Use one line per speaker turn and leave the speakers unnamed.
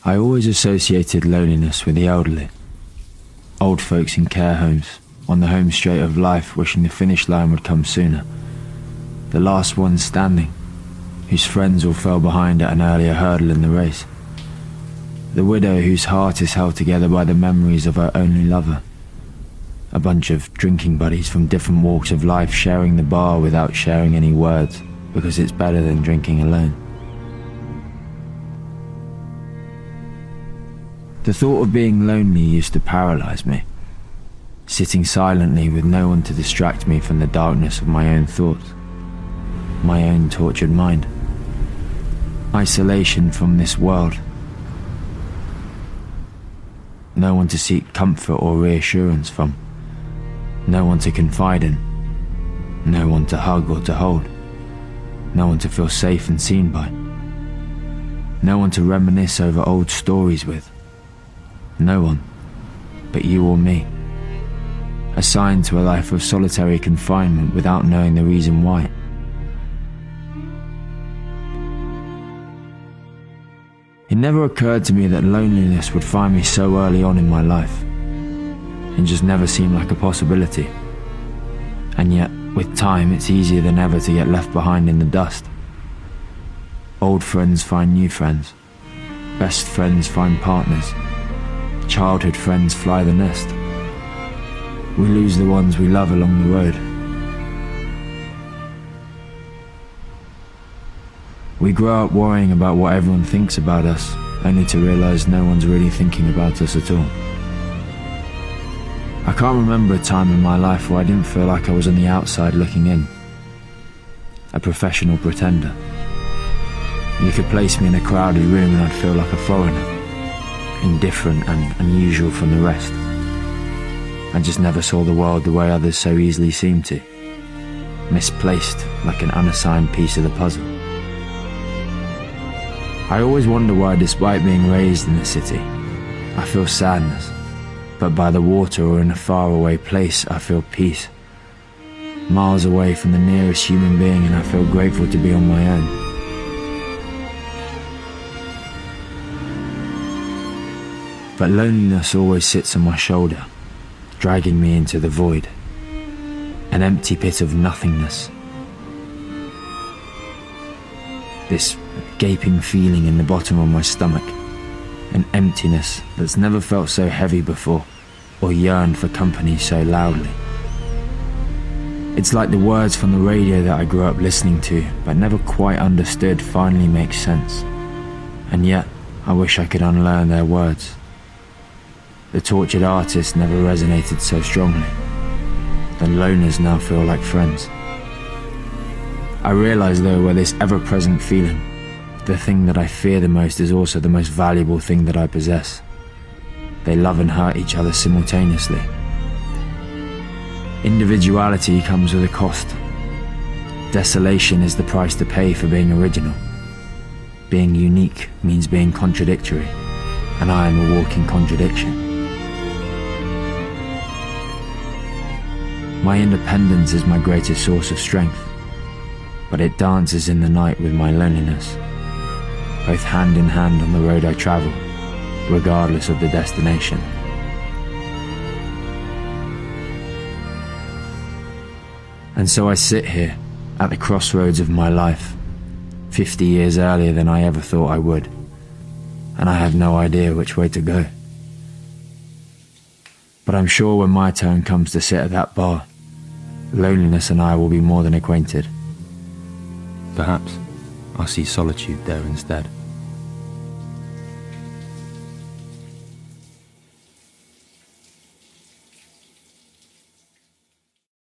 I always associated loneliness with the elderly. Old folks in care homes, on the home straight of life, wishing the finish line would come sooner. The last ones standing, whose friends all fell behind at an earlier hurdle in the race. The widow whose heart is held together by the memories of her only lover. A bunch of drinking buddies from different walks of life sharing the bar without sharing any words, because it's better than drinking alone. The thought of being lonely used to paralyze me, sitting silently with no one to distract me from the darkness of my own thoughts, my own tortured mind. Isolation from this world. No one to seek comfort or reassurance from. No one to confide in. No one to hug or to hold. No one to feel safe and seen by. No one to reminisce over old stories with. No one but you or me. Assigned to a life of solitary confinement without knowing the reason why. It never occurred to me that loneliness would find me so early on in my life. It just never seemed like a possibility. And yet, with time, it's easier than ever to get left behind in the dust. Old friends find new friends. Best friends find partners. Childhood friends fly the nest. We lose the ones we love along the road. We grow up worrying about what everyone thinks about us, only to realize no one's really thinking about us at all. I can't remember a time in my life where I didn't feel like I was on the outside looking in. A professional pretender. You could place me in a crowded room and I'd feel like a foreigner, indifferent and unusual from the rest. I just never saw the world the way others so easily seem to. Misplaced, like an unassigned piece of the puzzle. I always wonder why, despite being raised in the city, I feel sadness, but by the water or in a faraway place I feel peace. Miles away from the nearest human being, and I feel grateful to be on my own. But loneliness always sits on my shoulder, dragging me into the void, an empty pit of nothingness. This gaping feeling in the bottom of my stomach, an emptiness that's never felt so heavy before, or yearned for company so loudly. It's like the words from the radio that I grew up listening to, but never quite understood, finally make sense. And yet, I wish I could unlearn their words. The tortured artist never resonated so strongly. The loners now feel like friends. I realize though, where this ever-present feeling, the thing that I fear the most is also the most valuable thing that I possess. They love and hurt each other simultaneously. Individuality comes with a cost. Desolation is the price to pay for being original. Being unique means being contradictory, and I am a walking contradiction. My independence is my greatest source of strength, but it dances in the night with my loneliness, both hand in hand on the road I travel, regardless of the destination. And so I sit here, at the crossroads of my life, 50 years earlier than I ever thought I would, and I have no idea which way to go. But I'm sure when my turn comes to sit at that bar, loneliness and I will be more than acquainted.
Perhaps I'll see solitude there instead.